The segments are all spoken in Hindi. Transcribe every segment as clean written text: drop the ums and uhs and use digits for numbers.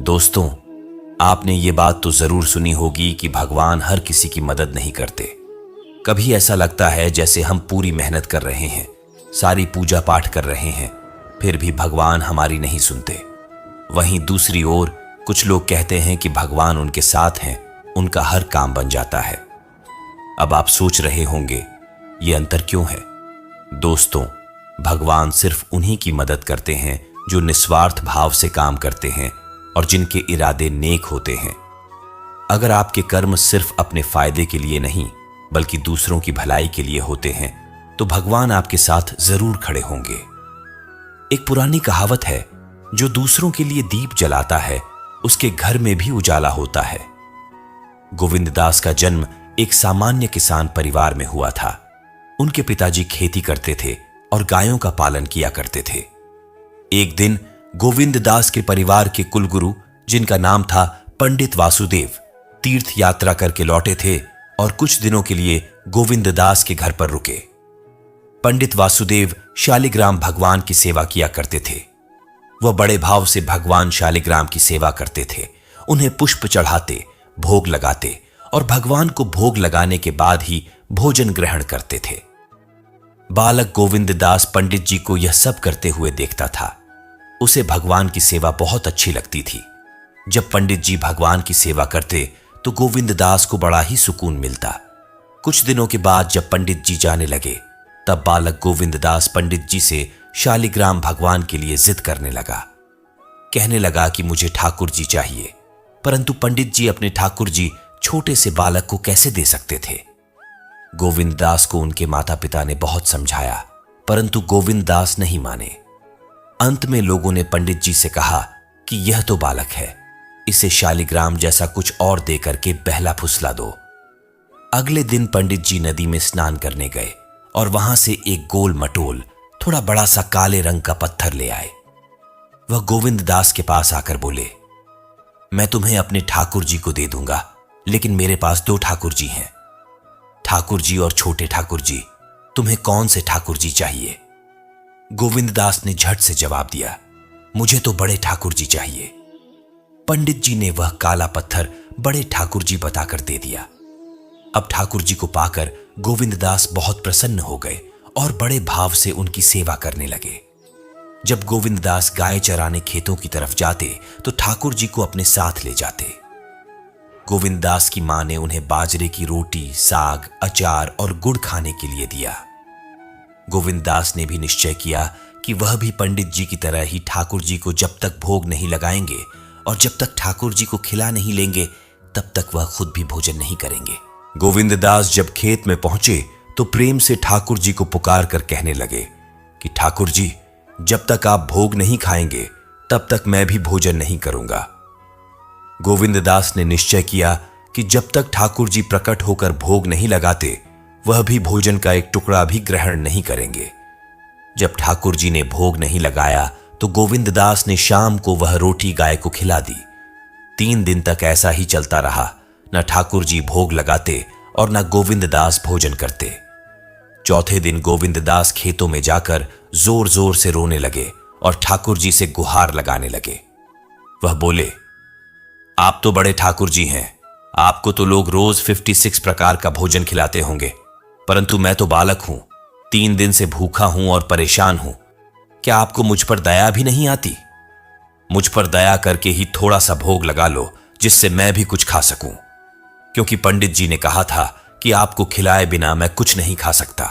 दोस्तों, आपने ये बात तो जरूर सुनी होगी कि भगवान हर किसी की मदद नहीं करते। कभी ऐसा लगता है जैसे हम पूरी मेहनत कर रहे हैं, सारी पूजा पाठ कर रहे हैं, फिर भी भगवान हमारी नहीं सुनते। वहीं दूसरी ओर कुछ लोग कहते हैं कि भगवान उनके साथ हैं, उनका हर काम बन जाता है। अब आप सोच रहे होंगे ये अंतर क्यों है? दोस्तों, भगवान सिर्फ उन्हीं की मदद करते हैं जो निस्वार्थ भाव से काम करते हैं और जिनके इरादे नेक होते हैं। अगर आपके कर्म सिर्फ अपने फायदे के लिए नहीं बल्कि दूसरों की भलाई के लिए होते हैं तो भगवान आपके साथ जरूर खड़े होंगे। एक पुरानी कहावत है, जो दूसरों के लिए दीप जलाता है उसके घर में भी उजाला होता है। गोविंद दास का जन्म एक सामान्य किसान परिवार में हुआ था। उनके पिताजी खेती करते थे और गायों का पालन किया करते थे। एक दिन गोविंद दास के परिवार के कुलगुरु, जिनका नाम था पंडित वासुदेव, तीर्थ यात्रा करके लौटे थे और कुछ दिनों के लिए गोविंद दास के घर पर रुके। पंडित वासुदेव शालिग्राम भगवान की सेवा किया करते थे। वह बड़े भाव से भगवान शालिग्राम की सेवा करते थे, उन्हें पुष्प चढ़ाते, भोग लगाते और भगवान को भोग लगाने के बाद ही भोजन ग्रहण करते थे। बालक गोविंद दास पंडित जी को यह सब करते हुए देखता था। उसे भगवान की सेवा बहुत अच्छी लगती थी। जब पंडित जी भगवान की सेवा करते तो गोविंद दास को बड़ा ही सुकून मिलता। कुछ दिनों के बाद जब पंडित जी जाने लगे तब बालक गोविंद दास पंडित जी से शालिग्राम भगवान के लिए जिद करने लगा। कहने लगा कि मुझे ठाकुर जी चाहिए, परंतु पंडित जी अपने ठाकुर जी छोटे से बालक को कैसे दे सकते थे? गोविंद दास को उनके माता पिता ने बहुत समझाया, परंतु गोविंद दास नहीं माने। अंत में लोगों ने पंडित जी से कहा कि यह तो बालक है, इसे शालिग्राम जैसा कुछ और दे करके बहला फुसला दो। अगले दिन पंडित जी नदी में स्नान करने गए और वहां से एक गोल मटोल, थोड़ा बड़ा सा काले रंग का पत्थर ले आए। वह गोविंद दास के पास आकर बोले, मैं तुम्हें अपने ठाकुर जी को दे दूंगा, लेकिन मेरे पास 2 ठाकुर जी हैं, ठाकुर जी और छोटे ठाकुर जी। तुम्हें कौन से ठाकुर जी चाहिए? गोविंद दास ने झट से जवाब दिया, मुझे तो बड़े ठाकुर जी चाहिए। पंडित जी ने वह काला पत्थर बड़े ठाकुर जी बताकर दे दिया। अब ठाकुर जी को पाकर गोविंद दास बहुत प्रसन्न हो गए और बड़े भाव से उनकी सेवा करने लगे। जब गोविंद दास गाय चराने खेतों की तरफ जाते तो ठाकुर जी को अपने साथ ले जाते। गोविंद दास की मां ने उन्हें बाजरे की रोटी, साग, अचार और गुड़ खाने के लिए दिया। गोविंद दास ने भी निश्चय किया कि वह भी पंडित जी की तरह ही ठाकुर जी को जब तक भोग नहीं लगाएंगे और जब तक ठाकुर जी को खिला नहीं लेंगे तब तक वह खुद भी भोजन नहीं करेंगे। गोविंद दास जब खेत में पहुंचे तो प्रेम से ठाकुर जी को पुकार कर कहने लगे कि ठाकुर जी, जब तक आप भोग नहीं खाएंगे तब तक मैं भी भोजन नहीं करूंगा। गोविंद दास ने निश्चय किया कि जब तक ठाकुर जी प्रकट होकर भोग नहीं लगाते वह भी भोजन का एक टुकड़ा भी ग्रहण नहीं करेंगे। जब ठाकुर जी ने भोग नहीं लगाया तो गोविंद दास ने शाम को वह रोटी गाय को खिला दी। 3 दिन तक ऐसा ही चलता रहा। न ठाकुर जी भोग लगाते और न गोविंद दास भोजन करते। चौथे दिन गोविंद दास खेतों में जाकर जोर जोर से रोने लगे और ठाकुर जी से गुहार लगाने लगे। वह बोले, आप तो बड़े ठाकुर जी हैं, आपको तो लोग रोज 56 प्रकार का भोजन खिलाते होंगे, परंतु मैं तो बालक हूं, 3 दिन से भूखा हूं और परेशान हूं। क्या आपको मुझ पर दया भी नहीं आती? मुझ पर दया करके ही थोड़ा सा भोग लगा लो जिससे मैं भी कुछ खा सकूं, क्योंकि पंडित जी ने कहा था कि आपको खिलाए बिना मैं कुछ नहीं खा सकता।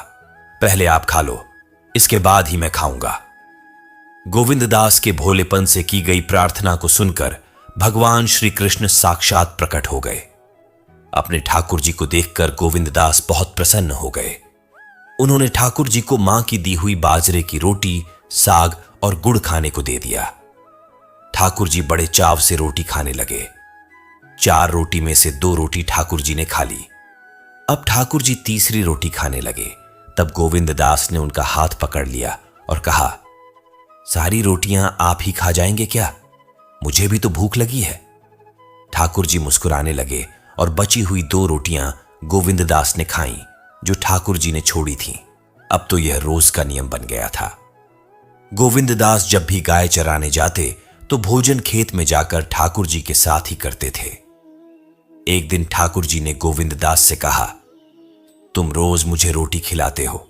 पहले आप खा लो, इसके बाद ही मैं खाऊंगा। गोविंद दास के भोलेपन से की गई प्रार्थना को सुनकर भगवान श्री कृष्ण साक्षात प्रकट हो गए। अपने ठाकुर जी को देखकर गोविंद दास बहुत प्रसन्न हो गए। उन्होंने ठाकुर जी को मां की दी हुई बाजरे की रोटी, साग और गुड़ खाने को दे दिया। ठाकुर जी बड़े चाव से रोटी खाने लगे। 4 रोटी में से 2 रोटी ठाकुर जी ने खा ली। अब ठाकुर जी तीसरी रोटी खाने लगे। तब गोविंद दास ने उनका हाथ पकड़ लिया और कहा, सारी रोटियां आप ही खा जाएंगे क्या? मुझे भी तो भूख लगी है। ठाकुर जी मुस्कुराने लगे और बची हुई 2 रोटियां गोविंद दास ने खाईं, जो ठाकुर जी ने छोड़ी थीं। अब तो यह रोज का नियम बन गया था। गोविंद दास जब भी गाय चराने जाते तो भोजन खेत में जाकर ठाकुर जी के साथ ही करते थे। एक दिन ठाकुर जी ने गोविंद दास से कहा, तुम रोज मुझे रोटी खिलाते हो,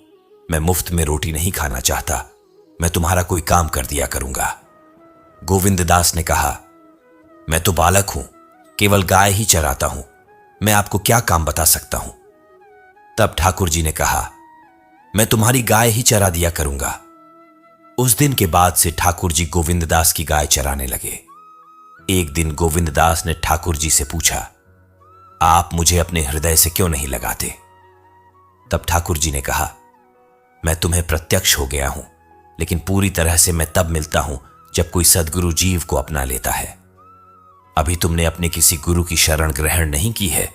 मैं मुफ्त में रोटी नहीं खाना चाहता, मैं तुम्हारा कोई काम कर दिया करूंगा। गोविंद दास ने कहा, मैं तो बालक हूं, केवल गाय ही चराता हूं, मैं आपको क्या काम बता सकता हूं। तब ठाकुर जी ने कहा, मैं तुम्हारी गाय ही चरा दिया करूंगा। उस दिन के बाद से ठाकुर जी गोविंद दास की गाय चराने लगे। एक दिन गोविंद दास ने ठाकुर जी से पूछा, आप मुझे अपने हृदय से क्यों नहीं लगाते? तब ठाकुर जी ने कहा, मैं तुम्हें प्रत्यक्ष हो गया हूं, लेकिन पूरी तरह से मैं तब मिलता हूं जब कोई सद्गुरु जीव को अपना लेता है। अभी तुमने अपने किसी गुरु की शरण ग्रहण नहीं की है,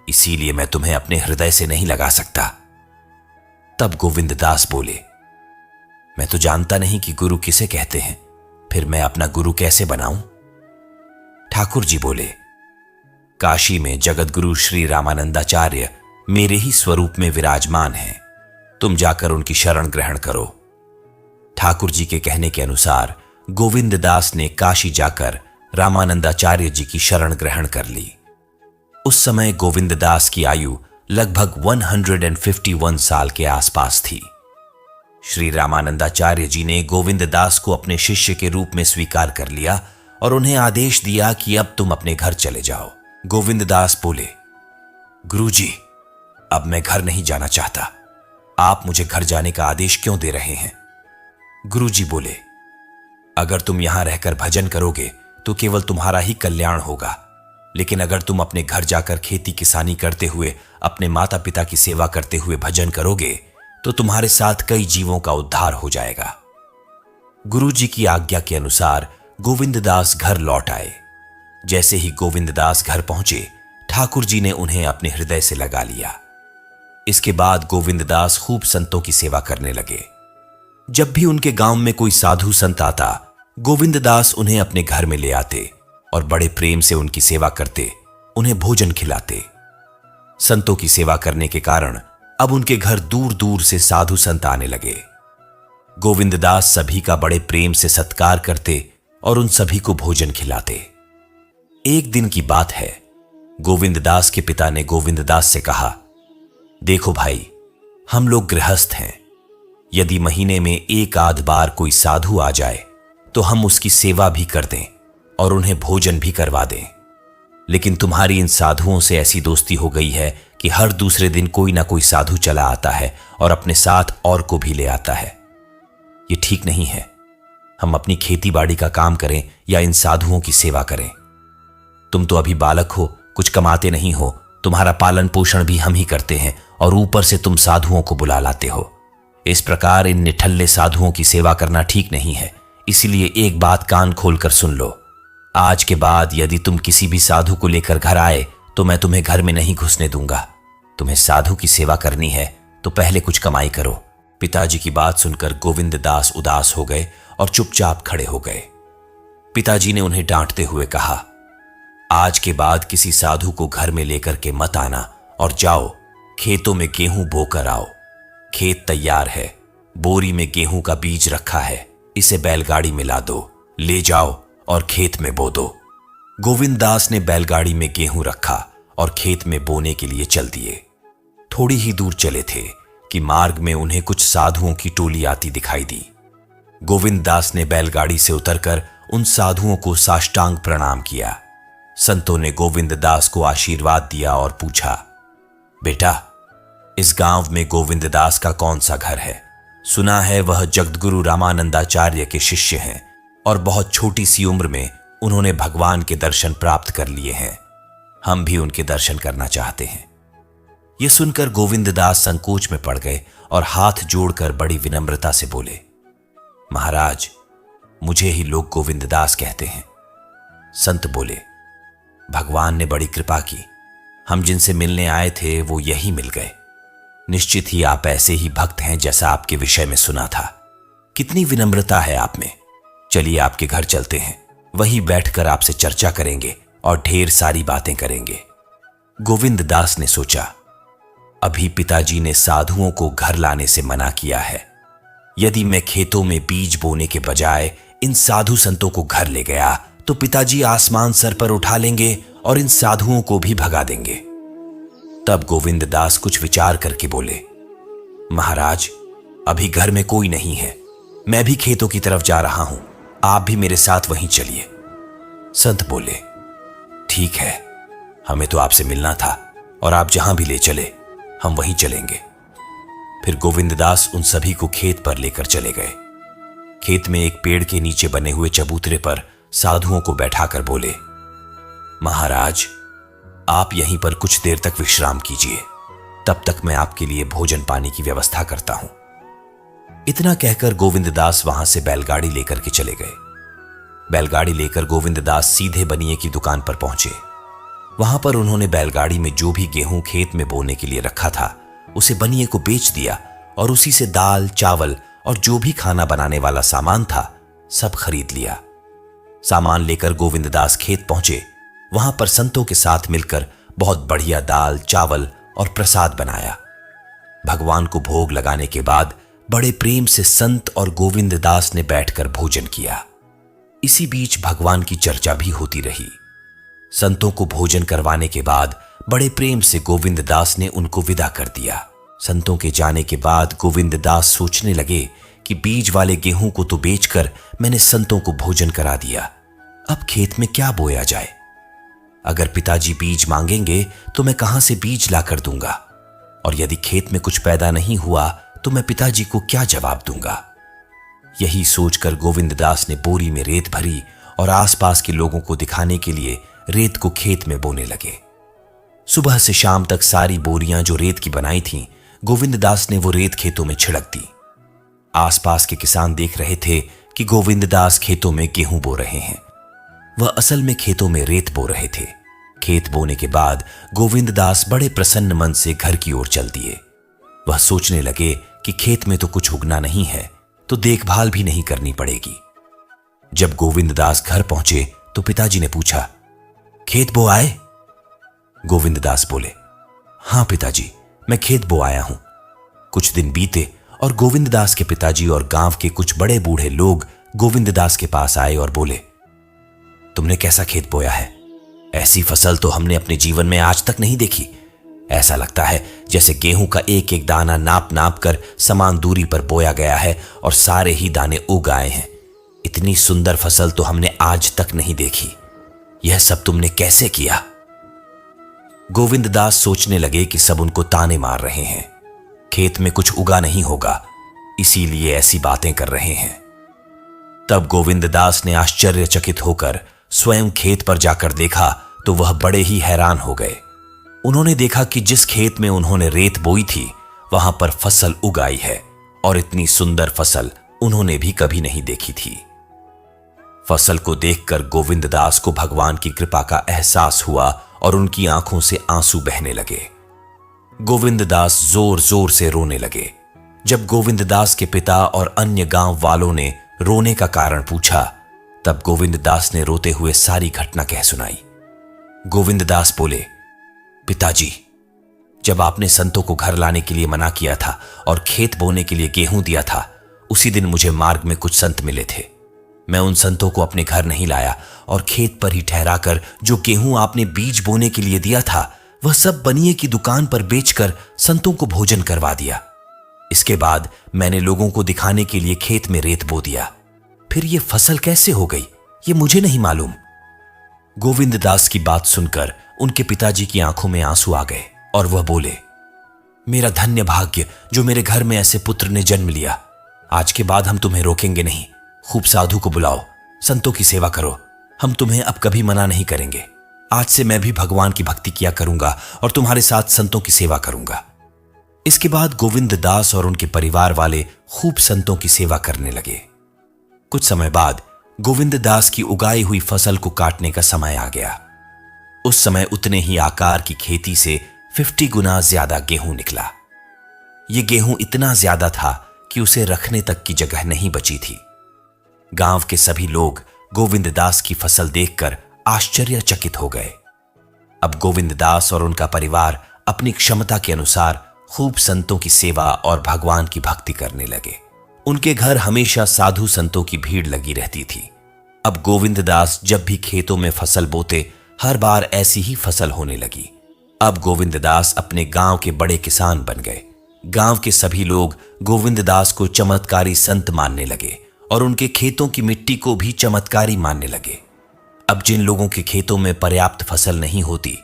इसीलिए मैं तुम्हें अपने हृदय से नहीं लगा सकता। तब गोविंद दास बोले, मैं तो जानता नहीं कि गुरु किसे कहते हैं, फिर मैं अपना गुरु कैसे बनाऊं? ठाकुर जी बोले, काशी में जगत गुरु श्री रामानंदाचार्य मेरे ही स्वरूप में विराजमान हैं, तुम जाकर उनकी शरण ग्रहण करो। ठाकुर जी के कहने के अनुसार गोविंद दास ने काशी जाकर रामानंदाचार्य जी की शरण ग्रहण कर ली। उस समय गोविंद दास की आयु लगभग 151 साल के आसपास थी। श्री रामानंदाचार्य जी ने गोविंद दास को अपने शिष्य के रूप में स्वीकार कर लिया और उन्हें आदेश दिया कि अब तुम अपने घर चले जाओ। गोविंद दास बोले, गुरुजी, अब मैं घर नहीं जाना चाहता, आप मुझे घर जाने का आदेश क्यों दे रहे हैं? गुरुजी बोले, अगर तुम यहां रहकर भजन करोगे तो केवल तुम्हारा ही कल्याण होगा, लेकिन अगर तुम अपने घर जाकर खेती किसानी करते हुए अपने माता पिता की सेवा करते हुए भजन करोगे तो तुम्हारे साथ कई जीवों का उद्धार हो जाएगा। गुरुजी की आज्ञा के अनुसार गोविंद दास घर लौट आए। जैसे ही गोविंद दास घर पहुंचे, ठाकुर जी ने उन्हें अपने हृदय से लगा लिया। इसके बाद गोविंद दास खूब संतों की सेवा करने लगे। जब भी उनके गांव में कोई साधु संत आता, गोविंद दास उन्हें अपने घर में ले आते और बड़े प्रेम से उनकी सेवा करते, उन्हें भोजन खिलाते। संतों की सेवा करने के कारण अब उनके घर दूर दूर से साधु संत आने लगे। गोविंद दास सभी का बड़े प्रेम से सत्कार करते और उन सभी को भोजन खिलाते। एक दिन की बात है, गोविंद दास के पिता ने गोविंद दास से कहा, देखो भाई, हम लोग गृहस्थ हैं, यदि महीने में एक आध बार कोई साधु आ जाए तो हम उसकी सेवा भी कर दें और उन्हें भोजन भी करवा दें, लेकिन तुम्हारी इन साधुओं से ऐसी दोस्ती हो गई है कि हर दूसरे दिन कोई ना कोई साधु चला आता है और अपने साथ और को भी ले आता है। ये ठीक नहीं है। हम अपनी खेती बाड़ी का काम करें या इन साधुओं की सेवा करें। तुम तो अभी बालक हो, कुछ कमाते नहीं हो, तुम्हारा पालन पोषण भी हम ही करते हैं और ऊपर से तुम साधुओं को बुला लाते हो। इस प्रकार इन निठल्ले साधुओं की सेवा करना ठीक नहीं है। इसलिए एक बात कान खोलकर सुन लो, आज के बाद यदि तुम किसी भी साधु को लेकर घर आए तो मैं तुम्हें घर में नहीं घुसने दूंगा। तुम्हें साधु की सेवा करनी है तो पहले कुछ कमाई करो। पिताजी की बात सुनकर गोविंद दास उदास हो गए और चुपचाप खड़े हो गए। पिताजी ने उन्हें डांटते हुए कहा, आज के बाद किसी साधु को घर में लेकर के मत आना और जाओ खेतों में गेहूं बोकर आओ। खेत तैयार है, बोरी में गेहूं का बीज रखा है, इसे बैलगाड़ी में ला दो, ले जाओ और खेत में बो दो। गोविंद दास ने बैलगाड़ी में गेहूं रखा और खेत में बोने के लिए चल दिए। थोड़ी ही दूर चले थे कि मार्ग में उन्हें कुछ साधुओं की टोली आती दिखाई दी। गोविंद दास ने बैलगाड़ी से उतरकर उन साधुओं को साष्टांग प्रणाम किया। संतों ने गोविंद दास को आशीर्वाद दिया और पूछा, बेटा, इस गांव में गोविंद दास का कौन सा घर है? सुना है वह जगतगुरु रामानंदाचार्य के शिष्य हैं और बहुत छोटी सी उम्र में उन्होंने भगवान के दर्शन प्राप्त कर लिए हैं। हम भी उनके दर्शन करना चाहते हैं। यह सुनकर गोविंद दास संकोच में पड़ गए और हाथ जोड़कर बड़ी विनम्रता से बोले, महाराज, मुझे ही लोग गोविंद दास कहते हैं। संत बोले, भगवान ने बड़ी कृपा की, हम जिनसे मिलने आए थे वो यही मिल गए। निश्चित ही आप ऐसे ही भक्त हैं जैसा आपके विषय में सुना था। कितनी विनम्रता है आप में। चलिए आपके घर चलते हैं, वहीं बैठकर आपसे चर्चा करेंगे और ढेर सारी बातें करेंगे। गोविंद दास ने सोचा, अभी पिताजी ने साधुओं को घर लाने से मना किया है। यदि मैं खेतों में बीज बोने के बजाय इन साधु संतों को घर ले गया तो पिताजी आसमान सर पर उठा लेंगे और इन साधुओं को भी भगा देंगे। तब गोविंद दास कुछ विचार करके बोले, महाराज, अभी घर में कोई नहीं है, मैं भी खेतों की तरफ जा रहा हूं, आप भी मेरे साथ वहीं चलिए। संत बोले, ठीक है, हमें तो आपसे मिलना था और आप जहां भी ले चले हम वहीं चलेंगे। फिर गोविंद दास उन सभी को खेत पर लेकर चले गए। खेत में एक पेड़ के नीचे बने हुए चबूतरे पर साधुओं को बैठाकर बोले, महाराज, आप यहीं पर कुछ देर तक विश्राम कीजिए, तब तक मैं आपके लिए भोजन पानी की व्यवस्था करता हूं। इतना कहकर गोविंद दास वहां से बैलगाड़ी लेकर के चले गए। बैलगाड़ी लेकर गोविंद दास सीधे बनिए की दुकान पर पहुंचे। वहां पर उन्होंने बैलगाड़ी में जो भी गेहूं खेत में बोने के लिए रखा था उसे बनिए को बेच दिया और उसी से दाल, चावल और जो भी खाना बनाने वाला सामान था सब खरीद लिया। सामान लेकर गोविंद दास खेत पहुंचे। वहां पर संतों के साथ मिलकर बहुत बढ़िया दाल, चावल और प्रसाद बनाया। भगवान को भोग लगाने के बाद बड़े प्रेम से संत और गोविंद दास ने बैठकर भोजन किया। इसी बीच भगवान की चर्चा भी होती रही। संतों को भोजन करवाने के बाद बड़े प्रेम से गोविंद दास ने उनको विदा कर दिया। संतों के जाने के बाद गोविंद दास सोचने लगे कि बीज वाले गेहूं को तो बेचकर मैंने संतों को भोजन करा दिया, अब खेत में क्या बोया जाए। अगर पिताजी बीज मांगेंगे तो मैं कहां से बीज लाकर दूंगा, और यदि खेत में कुछ पैदा नहीं हुआ तो मैं पिताजी को क्या जवाब दूंगा। यही सोचकर गोविंद दास ने बोरी में रेत भरी और आसपास के लोगों को दिखाने के लिए रेत को खेत में बोने लगे। सुबह से शाम तक सारी बोरियां जो रेत की बनाई थीं, गोविंद दास ने वो रेत खेतों में छिड़क दी। आसपास के किसान देख रहे थे कि गोविंद दास खेतों में गेहूं बो रहे हैं। वह असल में खेतों में रेत बो रहे थे। खेत बोने के बाद गोविंद दास बड़े प्रसन्न मन से घर की ओर चल दिए। वह सोचने लगे कि खेत में तो कुछ उगना नहीं है तो देखभाल भी नहीं करनी पड़ेगी। जब गोविंद दास घर पहुंचे तो पिताजी ने पूछा, खेत बो आए? गोविंद दास बोले, हां पिताजी, मैं खेत बो आया हूं। कुछ दिन बीते और गोविंद दास के पिताजी और गांव के कुछ बड़े बूढ़े लोग गोविंद दास के पास आए और बोले, तुमने कैसा खेत बोया है? ऐसी फसल तो हमने अपने जीवन में आज तक नहीं देखी। ऐसा लगता है जैसे गेहूं का एक एक दाना नाप नाप कर समान दूरी पर बोया गया है और सारे ही दाने उग आए हैं। इतनी सुंदर फसल तो हमने आज तक नहीं देखी। यह सब तुमने कैसे किया? गोविंद दास सोचने लगे कि सब उनको ताने मार रहे हैं। खेत में कुछ उगा नहीं होगा, इसीलिए ऐसी बातें कर रहे हैं। तब गोविंद दास ने आश्चर्यचकित होकर स्वयं खेत पर जाकर देखा तो वह बड़े ही हैरान हो गए। उन्होंने देखा कि जिस खेत में उन्होंने रेत बोई थी वहां पर फसल उग आई है और इतनी सुंदर फसल उन्होंने भी कभी नहीं देखी थी। फसल को देखकर गोविंद दास को भगवान की कृपा का एहसास हुआ और उनकी आंखों से आंसू बहने लगे। गोविंद दास जोर जोर से रोने लगे। जब गोविंद दास के पिता और अन्य गांव वालों ने रोने का कारण पूछा तब गोविंद दास ने रोते हुए सारी घटना कह सुनाई। गोविंद दास बोले, पिताजी, जब आपने संतों को घर लाने के लिए मना किया था और खेत बोने के लिए गेहूं दिया था, उसी दिन मुझे मार्ग में कुछ संत मिले थे। मैं उन संतों को अपने घर नहीं लाया और खेत पर ही ठहराकर जो गेहूं आपने बीज बोने के लिए दिया था वह सब बनिए की दुकान पर बेचकर संतों को भोजन करवा दिया। इसके बाद मैंने लोगों को दिखाने के लिए खेत में रेत बो दिया। फिर यह फसल कैसे हो गई ये मुझे नहीं मालूम। गोविंद दास की बात सुनकर उनके पिताजी की आंखों में आंसू आ गए और वह बोले, मेरा धन्य भाग्य जो मेरे घर में ऐसे पुत्र ने जन्म लिया। आज के बाद हम तुम्हें रोकेंगे नहीं। खूब साधु को बुलाओ, संतों की सेवा करो, हम तुम्हें अब कभी मना नहीं करेंगे। आज से मैं भी भगवान की भक्ति किया करूंगा और तुम्हारे साथ संतों की सेवा करूंगा। इसके बाद गोविंद दास और उनके परिवार वाले खूब संतों की सेवा करने लगे। कुछ समय बाद गोविंद दास की उगाई हुई फसल को काटने का समय आ गया। उस समय उतने ही आकार की खेती से 50 गुना ज्यादा गेहूं निकला। यह गेहूं इतना ज्यादा था कि उसे रखने तक की जगह नहीं बची थी। गांव के सभी लोग गोविंद दास की फसल देखकर आश्चर्यचकित हो गए। अब गोविंद दास और उनका परिवार अपनी क्षमता के अनुसार खूब संतों की सेवा और भगवान की भक्ति करने लगे। उनके घर हमेशा साधु संतों की भीड़ लगी रहती थी। अब गोविंददास जब भी खेतों में फसल बोते, हर बार ऐसी ही फसल होने लगी। अब गोविंददास अपने गांव के बड़े किसान बन गए। गांव के सभी लोग गोविंददास को चमत्कारी संत मानने लगे और उनके खेतों की मिट्टी को भी चमत्कारी मानने लगे। अब जिन लोगों के खेतों में पर्याप्त फसल नहीं होती,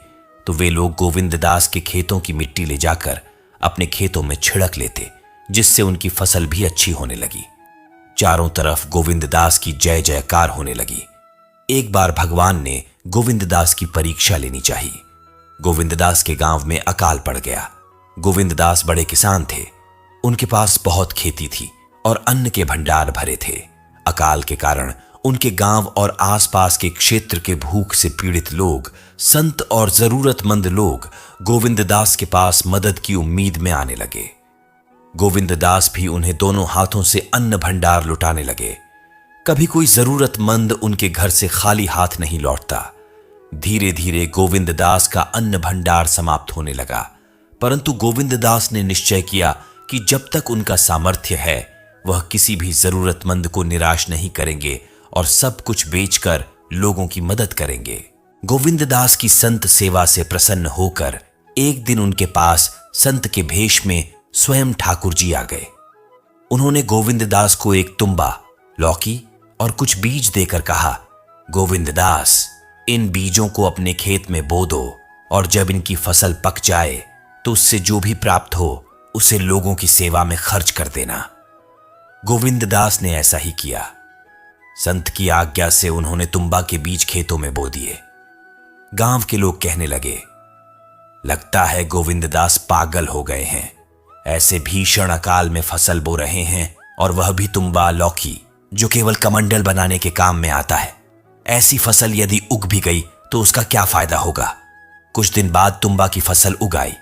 तो वे लोग गोविंददास के खेतों की मिट्टी ले जाकर अपने खेतों में छिड़क लेते, जिससे उनकी फसल भी अच्छी होने लगी। चारों तरफ गोविंददास की जय जयकार होने लगी। एक बार भगवान ने गोविंददास की परीक्षा लेनी चाहिए। गोविंददास के गांव में अकाल पड़ गया। गोविंददास बड़े किसान थे, उनके पास बहुत खेती थी और अन्न के भंडार भरे थे। अकाल के कारण उनके गांव और आसपास के क्षेत्र के भूख से पीड़ित लोग, संत और जरूरतमंद लोग गोविंददास के पास मदद की उम्मीद में आने लगे। गोविंददास भी उन्हें दोनों हाथों से अन्न भंडार लुटाने लगे। कभी कोई जरूरतमंद उनके घर से खाली हाथ नहीं लौटता। धीरे धीरे गोविंददास का अन्न भंडार समाप्त होने लगा, परंतु गोविंददास ने निश्चय किया कि जब तक उनका सामर्थ्य है, वह किसी भी जरूरतमंद को निराश नहीं करेंगे और सब कुछ बेचकर लोगों की मदद करेंगे। गोविंददास की संत सेवा से प्रसन्न होकर एक दिन उनके पास संत के भेष में स्वयं ठाकुर जी आ गए। उन्होंने गोविंददास को एक तुम्बा, लौकी और कुछ बीज देकर कहा, गोविंददास, इन बीजों को अपने खेत में बो दो और जब इनकी फसल पक जाए तो उससे जो भी प्राप्त हो उसे लोगों की सेवा में खर्च कर देना। गोविंददास ने ऐसा ही किया। संत की आज्ञा से उन्होंने तुम्बा के बीज खेतों में बो दिए। गांव के लोग कहने लगे, लगता है गोविंददास पागल हो गए हैं। ऐसे भीषण अकाल में फसल बो रहे हैं और वह भी तुम्बा, लौकी, जो केवल कमंडल बनाने के काम में आता है। ऐसी फसल यदि उग भी गई तो उसका क्या फायदा होगा। कुछ दिन बाद तुम्बा की फसल उग आई।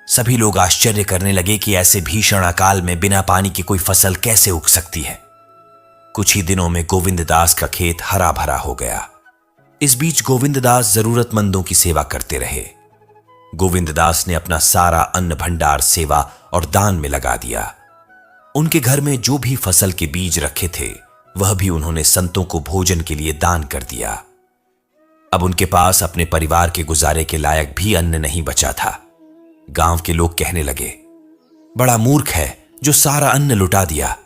सभी लोग आश्चर्य करने लगे कि ऐसे भीषण अकाल में बिना पानी की कोई फसल कैसे उग सकती है। कुछ ही दिनों में गोविंददास का खेत हरा भरा हो गया। इस बीच गोविंददास जरूरतमंदों की सेवा करते रहे। गोविंददास ने अपना सारा अन्न भंडार सेवा और दान में लगा दिया। उनके घर में जो भी फसल के बीज रखे थे, वह भी उन्होंने संतों को भोजन के लिए दान कर दिया। अब उनके पास अपने परिवार के गुजारे के लायक भी अन्न नहीं बचा था। गांव के लोग कहने लगे, बड़ा मूर्ख है जो सारा अन्न लुटा दिया,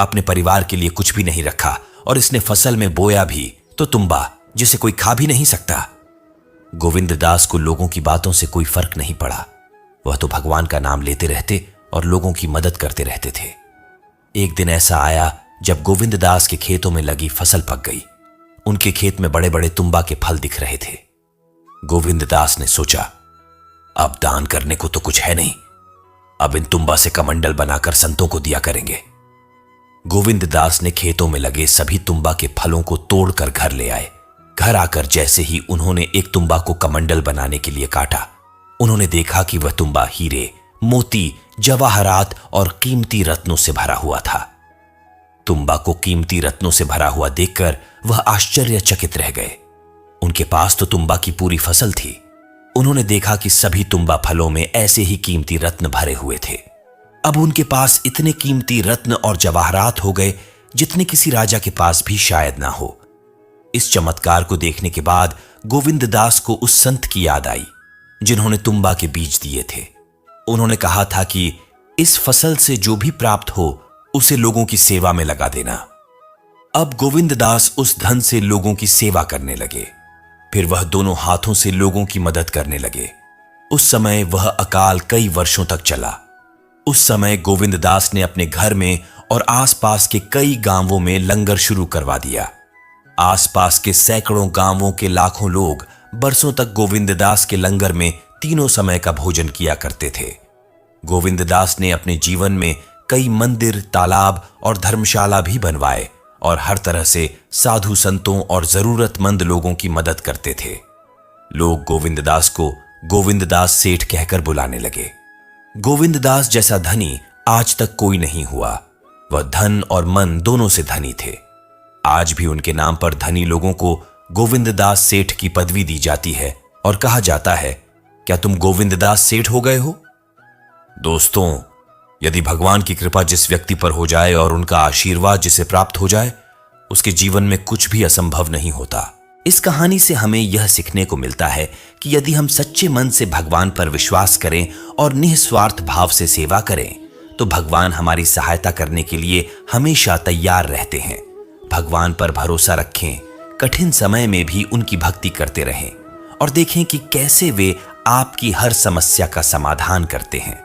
अपने परिवार के लिए कुछ भी नहीं रखा और इसने फसल में बोया भी तो तुम्बा, जिसे कोई खा भी नहीं सकता। गोविंददास को लोगों की बातों से कोई फर्क नहीं पड़ा। वह तो भगवान का नाम लेते रहते और लोगों की मदद करते रहते थे। एक दिन ऐसा आया जब गोविंददास के खेतों में लगी फसल पक गई। उनके खेत में बड़े बड़े तुम्बा के फल दिख रहे थे। गोविंददास ने सोचा, अब दान करने को तो कुछ है नहीं, अब इन तुम्बा से कमंडल बनाकर संतों को दिया करेंगे। गोविंददास ने खेतों में लगे सभी तुम्बा के फलों को तोड़कर घर ले आए। घर आकर जैसे ही उन्होंने एक तुम्बा को कमंडल बनाने के लिए काटा, उन्होंने देखा कि वह तुम्बा हीरे, मोती, जवाहरात और कीमती रत्नों से भरा हुआ था। तुम्बा को कीमती रत्नों से भरा हुआ देखकर वह आश्चर्यचकित रह गए। उनके पास तो तुम्बा की पूरी फसल थी। उन्होंने देखा कि सभी तुम्बा फलों में ऐसे ही कीमती रत्न भरे हुए थे। अब उनके पास इतने कीमती रत्न और जवाहरात हो गए जितने किसी राजा के पास भी शायद ना हो। इस चमत्कार को देखने के बाद गोविंददास को उस संत की याद आई जिन्होंने तुम्बा के बीज दिए थे। उन्होंने कहा था कि इस फसल से जो भी प्राप्त हो उसे लोगों की सेवा में लगा देना। अब गोविंददास उस धन से लोगों की सेवा करने लगे। फिर वह दोनों हाथों से लोगों की मदद करने लगे। उस समय वह अकाल कई वर्षों तक चला। उस समय गोविंददास ने अपने घर में और आसपास के कई गांवों में लंगर शुरू करवा दिया। आसपास के सैकड़ों गांवों के लाखों लोग बरसों तक गोविंददास के लंगर में तीनों समय का भोजन किया करते थे। गोविंददास ने अपने जीवन में कई मंदिर, तालाब और धर्मशाला भी बनवाए और हर तरह से साधु संतों और जरूरतमंद लोगों की मदद करते थे। लोग गोविंददास को गोविंददास सेठ कहकर बुलाने लगे। गोविंददास जैसा धनी आज तक कोई नहीं हुआ। वह धन और मन दोनों से धनी थे। आज भी उनके नाम पर धनी लोगों को गोविंददास सेठ की पदवी दी जाती है और कहा जाता है, क्या तुम गोविंददास सेठ हो गए हो? दोस्तों, यदि भगवान की कृपा जिस व्यक्ति पर हो जाए और उनका आशीर्वाद जिसे प्राप्त हो जाए, उसके जीवन में कुछ भी असंभव नहीं होता। इस कहानी से हमें यह सीखने को मिलता है कि यदि हम सच्चे मन से भगवान पर विश्वास करें और निस्वार्थ भाव से सेवा करें, तो भगवान हमारी सहायता करने के लिए हमेशा तैयार रहते हैं। भगवान पर भरोसा रखें, कठिन समय में भी उनकी भक्ति करते रहें और देखें कि कैसे वे आपकी हर समस्या का समाधान करते हैं।